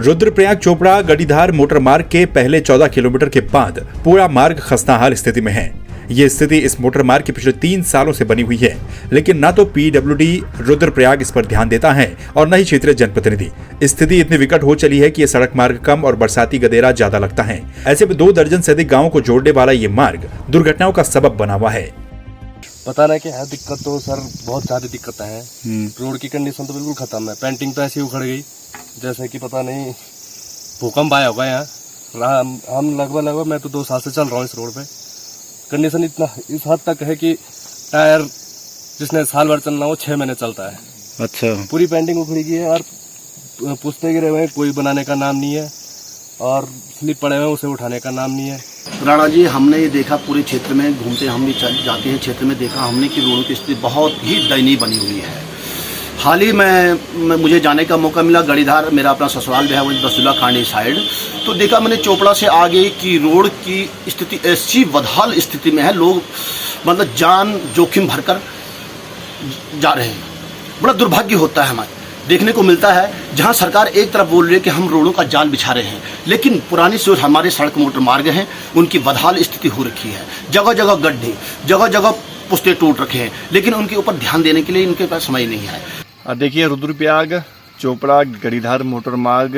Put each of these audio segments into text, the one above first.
Rudraprayag Chopra गढ़ीधार motor मार्ग के पहले 14 किलोमीटर के बाद पूरा मार्ग खस्ताहाल स्थिति में है। ये स्थिति इस मोटर मार्ग के पिछले 3 सालों से बनी हुई है, लेकिन न तो पीडब्ल्यूडी रुद्रप्रयाग इस पर ध्यान देता है और न ही क्षेत्रीय जनप्रतिनिधि। स्थिति इतनी विकट हो चली है कि ये सड़क मार्ग कम और बरसाती गदेरा ज्यादा लगता है। ऐसे में 2 दर्जन से अधिक गाँवों को जोड़ने वाला ये मार्ग दुर्घटनाओं का सबब बना हुआ है। पता नहीं क्या है, दिक्कत तो सर बहुत ज्यादा दिक्कतें हैं। रोड की कंडीशन तो बिल्कुल खत्म है। पेंटिंग तो ऐसी उखड़ गई जैसे कि पता नहीं भूकंप आया होगा यहाँ। हम लगभग मैं तो 2 साल से चल रहा हूँ इस रोड पे। कंडीशन इतना इस हद तक है कि टायर जिसने साल भर चलना वो 6 महीने चलता है। अच्छा, पूरी पेंटिंग उखड़ी गई है और पुश्ते गिरे हुए हैं, कोई बनाने का नाम नहीं है और स्लिप पड़े हुए हैं, उसे उठाने का नाम नहीं है। राणा जी, हमने ये देखा पूरे क्षेत्र में घूमते, हम भी जाते हैं क्षेत्र में, देखा हमने कि रोडों की स्थिति बहुत ही दयनीय बनी हुई है। हाल ही में मुझे जाने का मौका मिला गढ़ीधार, मेरा अपना ससुराल भी है वो दसुल्ला खांडी साइड, तो देखा मैंने चोपड़ा से आगे की रोड की स्थिति ऐसी बदहाल स्थिति में है। लोग मतलब जान जोखिम भरकर जा रहे हैं। बड़ा दुर्भाग्य होता है हमारे देखने को मिलता है, जहां सरकार एक तरफ बोल रही है कि हम रोडों का जाल बिछा रहे हैं, लेकिन पुरानी जो हमारे सड़क मोटर मार्ग हैं उनकी बदहाल स्थिति हो रखी है। जगह जगह गड्ढे, जगह जगह पुश्ते टूट रखे हैं, लेकिन उनके ऊपर ध्यान देने के लिए इनके पास समय नहीं है। देखिए, रुद्रप्रयाग चोपड़ा गढ़ीधार मोटर मार्ग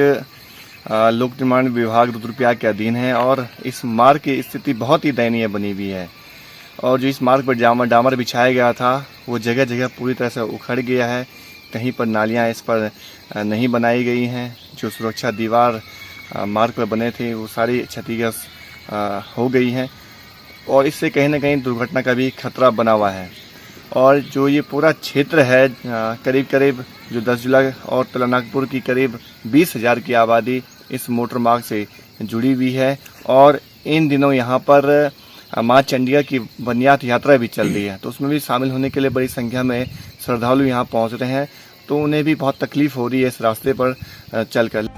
लोक निर्माण विभाग रुद्रप्रयाग के अधीन है और इस मार्ग की स्थिति बहुत ही दयनीय बनी हुई है। और जो इस मार्ग पर डामर बिछाया गया था वो जगह जगह पूरी तरह से उखड़ गया है। कहीं पर नालियां इस पर नहीं बनाई गई हैं। जो सुरक्षा दीवार मार्ग पर बने थे वो सारी क्षतिग्रस्त हो गई हैं और इससे कहीं ना कहीं दुर्घटना का भी खतरा बना हुआ है। और जो ये पूरा क्षेत्र है, करीब जो 10 जिला और तलानागपुर की करीब 20,000 की आबादी इस मोटर मार्ग से जुड़ी हुई है। और इन दिनों यहाँ पर माँ चंडिका की वनयात यात्रा भी चल रही है, तो उसमें भी शामिल होने के लिए बड़ी संख्या में श्रद्धालु यहाँ पहुँच रहे हैं, तो उन्हें भी बहुत तकलीफ हो रही है इस रास्ते पर चलकर।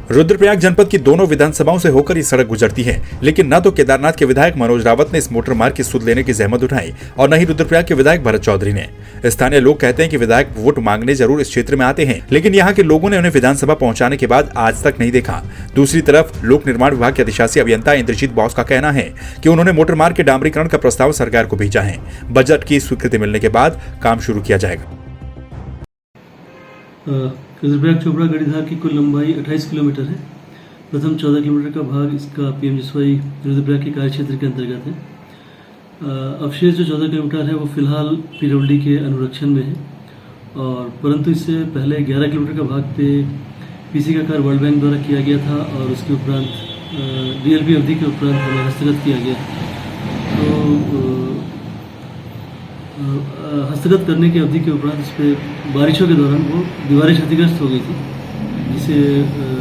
रुद्रप्रयाग जनपद की दोनों विधानसभाओं से होकर ये सड़क गुजरती है, लेकिन न तो केदारनाथ के विधायक मनोज रावत ने इस मोटर मार्ग की सुध लेने की जहमत उठाई और न ही रुद्रप्रयाग के विधायक भरत चौधरी ने। स्थानीय लोग कहते हैं कि विधायक वोट मांगने जरूर इस क्षेत्र में आते हैं, लेकिन यहाँ के लोगों ने उन्हें विधानसभा पहुंचाने के बाद आज तक नहीं देखा। दूसरी तरफ लोक निर्माण विभाग के अधिशासी अभियंता इंद्रजीत बॉस का कहना है कि उन्होंने मोटर मार्ग के डामरीकरण का प्रस्ताव सरकार को भेजा है। बजट की स्वीकृति मिलने के बाद काम शुरू किया जाएगा। रुद्रप्रयाग चोपड़ा गढ़ीधार की कुल लंबाई 28 किलोमीटर है। प्रथम 14 किलोमीटर का भाग इसका पीएमजीएसवाई रुद्रप्रयाग के कार्यक्षेत्र के अंतर्गत है। अवशेष जो 14 किलोमीटर है वो फिलहाल पीडब्ल्यूडी के अनुरक्षण में है, और परंतु इससे पहले 11 किलोमीटर का भाग पे पीसी का कार्य वर्ल्ड बैंक द्वारा किया गया था और उसके उपरांत डीएलपी अवधि के उपरांत हमें हस्तगत किया गया। तो हस्तगत करने की अवधि के उपरांत इस पर बारिशों के दौरान वो दीवारें क्षतिग्रस्त हो गई थी, जिसे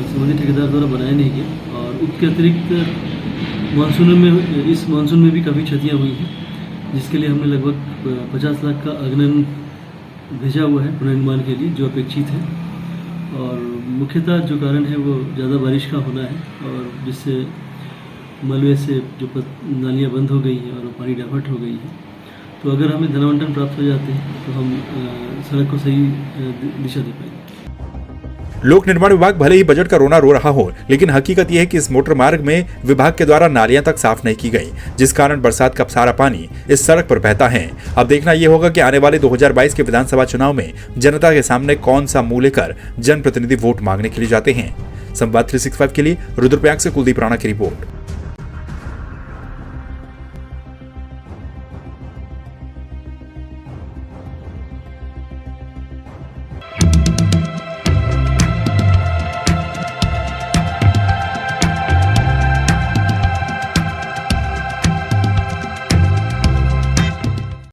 संबंधित ठेकेदार द्वारा बनाया नहीं गया। और उसके अतिरिक्त मानसून में इस मानसून में भी काफ़ी क्षतियाँ हुई हैं, जिसके लिए हमने लगभग 50 लाख का अग्नन भेजा हुआ है पुनर्निर्माण के लिए, जो अपेक्षित है। और मुख्यतः जो कारण है वो ज़्यादा बारिश का होना है, और जिससे मलबे से जो नालियाँ बंद हो गई हैं और पानी डाइवर्ट हो गई है। तो अगर हमें धनावंटन प्राप्त हो जाते हैं तो हम सड़क को सही दिशा दे पाएंगे। लोक निर्माण विभाग भले ही बजट का रोना रो रहा हो, लेकिन हकीकत यह है कि इस मोटर मार्ग में विभाग के द्वारा नालियां तक साफ नहीं की गई, जिस कारण बरसात का सारा पानी इस सड़क पर बहता है। अब देखना यह होगा कि आने वाले 2022 के विधानसभा चुनाव में जनता के सामने कौन सा मुंह लेकर जनप्रतिनिधि वोट मांगने के लिए जाते हैं। संवाद 365 के लिए रुद्रप्रयाग से कुलदीप राणा की रिपोर्ट।